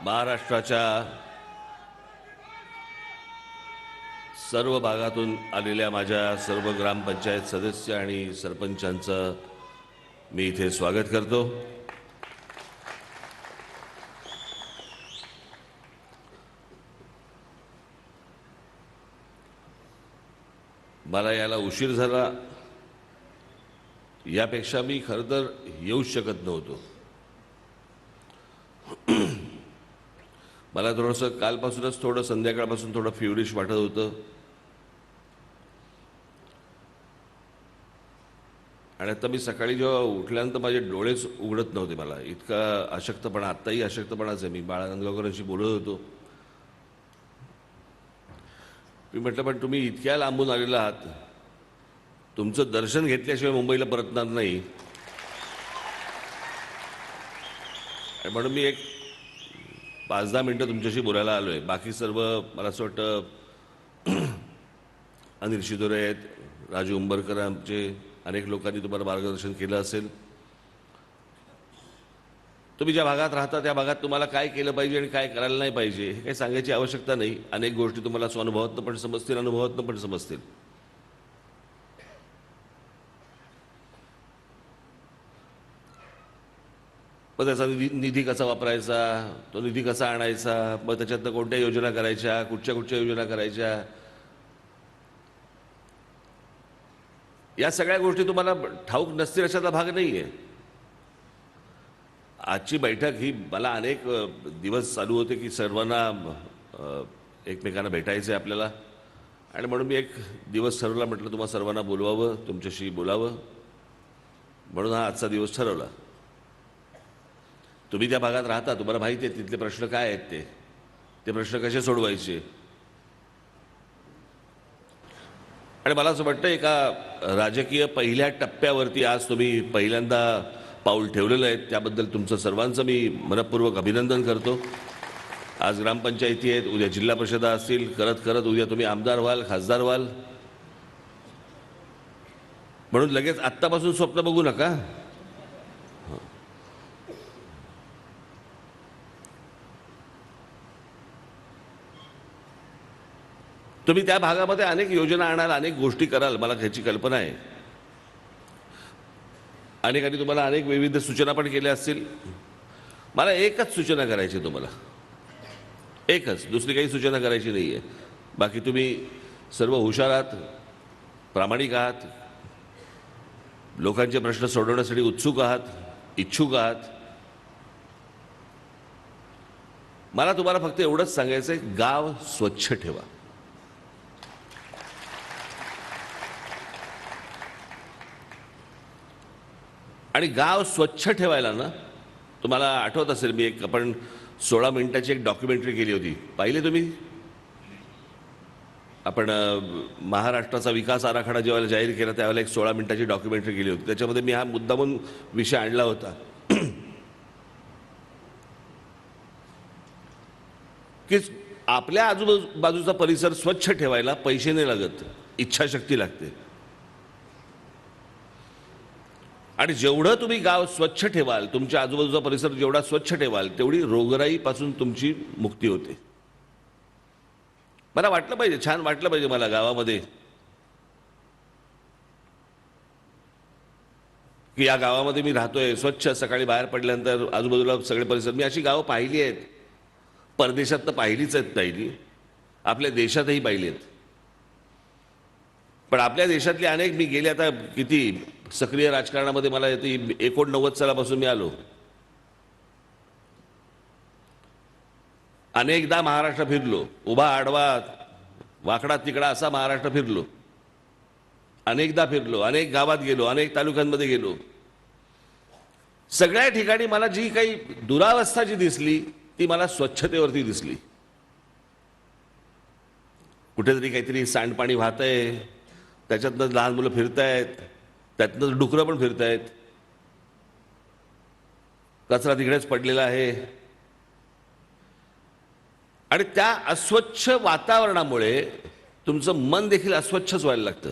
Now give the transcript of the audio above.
महाराष्ट्राच्या सर्व भागातून आलेल्या माझ्या सर्व ग्रामपंचायत सदस्य आणि सरपंचांचं मी इथे स्वागत करतो। मला याला उशीर झाला यापेक्षा मी खरं तर येऊच शकत नव्हतो। मला थोडंसं कालपासूनच थोडं संध्याकाळपासून थोडं फिवरिश वाटत होतं आणि आता मी सकाळी जेव्हा उठल्यानंतर माझे डोळेच उघडत नव्हते। मला इतका अशक्तपणा, आत्ताही अशक्तपणाच आहे। मी बाळा नांदगावकरांशी बोलत होतो। मी म्हटलं पण तुम्ही इतक्या लांबून आलेला आहात, तुमचं दर्शन घेतल्याशिवाय मुंबईला परतणार नाही। म्हणून मी एक 5-10 मिनिटं तुमच्याशी बोलायला आलोय। बाकी सर्व मला असं वाटतं अनिल शिदोरे आहेत, राजू उंबरकर, आमचे अनेक लोकांनी तुम्हाला मार्गदर्शन केलं असेल। तुम्ही ज्या भागात राहता त्या भागात तुम्हाला काय केलं पाहिजे आणि काय करायला नाही पाहिजे हे काही सांगायची आवश्यकता नाही। अनेक गोष्टी तुम्हाला स्वानुभवातनं पण समजतील, अनुभवातनं पण समजतील। मग त्याचा निधी कसा वापरायचा, तो निधी कसा आणायचा, मग त्याच्यातनं कोणत्या योजना करायच्या, कुठच्या योजना करायच्या, या सगळ्या गोष्टी तुम्हाला ठाऊक नसतील अशातला भाग नाही आहे। आजची बैठक ही मला अनेक दिवस चालू होते की सर्वांना एकमेकांना भेटायचं आहे आपल्याला, आणि म्हणून मी एक दिवस ठरवला, म्हटलं तुम्हा सर्वांना बोलवावं, तुमच्याशी बोलावं, म्हणून हा आजचा दिवस ठरवला। तुम्ही त्या भागात राहता, तुम्हाला माहिती आहे तिथले प्रश्न काय आहेत, ते प्रश्न कसे सोडवायचे। आणि मला असं वाटतं एका राजकीय पहिल्या टप्प्यावरती आज तुम्ही पहिल्यांदा पाऊल ठेवलेलं आहे, त्याबद्दल तुमचं सर्वांचं मी मनपूर्वक अभिनंदन करतो। आज ग्रामपंचायती आहेत, उद्या जिल्हा परिषदा असतील, करत करत उद्या तुम्ही आमदार व्हाल, खासदार व्हाल। म्हणून लगेच आत्तापासून स्वप्न बघू नका। तुम्ही त्या भागामध्ये अनेक योजना आणाल, अनेक गोष्टी कराल, मला त्याची कल्पना आहे। अनेकांनी तुम्हाला अनेक विविध सूचना पण केल्या असतील। मला एकच सूचना करायची तुम्हाला, एकच, दुसरी काही सूचना करायची नाही आहे। बाकी तुम्ही सर्व हुशार आहात, प्रामाणिक आहात, लोकांचे प्रश्न सोडवण्यासाठी उत्सुक आहात, इच्छुक आहात। मला तुम्हाला फक्त एवढंच सांगायचं आहे, गाव स्वच्छ ठेवा। आणि गाव स्वच्छ ठेवायला ना, तुम्हाला आठवत असेल मी आपण 16 मिनिटाची एक डॉक्युमेंटरी केली होती, पाहिली तुम्ही? आपण महाराष्ट्राचा विकास आराखडा जेव्हा जाहीर केला त्यावेळेला एक 16 मिनिटाची डॉक्युमेंटरी केली होती। त्याच्यामध्ये मी हा मुद्दामून विषय आणला होता की आपल्या आजूबाजूचा परिसर स्वच्छ ठेवायला पैसे नाही लागत, इच्छाशक्ती लागते। आणि जेवढं तुम्ही गाव स्वच्छ ठेवाल, तुमच्या आजूबाजूचा परिसर जेवढा स्वच्छ ठेवाल, तेवढी रोगराईपासून तुमची मुक्ती होते। मला वाटलं पाहिजे, छान वाटलं पाहिजे मला गावामध्ये की या गावामध्ये मी राहतोय, स्वच्छ, सकाळी बाहेर पडल्यानंतर आजूबाजूला सगळे परिसर। मी अशी गावं पाहिली आहेत, परदेशात तर पाहिलीच आहेत, पाहिली, आपल्या देशातही पाहिली आहेत। पण आपल्या देशातली अनेक, मी गेले आता किती सक्रिय राजकारणामध्ये, मला 89 सालापासून मी आलो, अनेकदा महाराष्ट्र फिरलो, उभा आडवा वाकडा तिकडा असा महाराष्ट्र फिरलो, अनेकदा फिरलो, अनेक गावात गेलो, अनेक तालुक्यांमध्ये गेलो। सगळ्या ठिकाणी मला जी काही दुरावस्था जी दिसली ती मला स्वच्छतेवरती दिसली। कुठेतरी काहीतरी सांडपाणी वाहतंय, त्याच्यातनं लहान मुलं फिरतायत, त्यातनं डुकरं पण फिरतायत, कचरा तिकडेच पडलेला आहे। आणि त्या अस्वच्छ वातावरणामुळे तुमचं मन देखील अस्वच्छच व्हायला लागतं।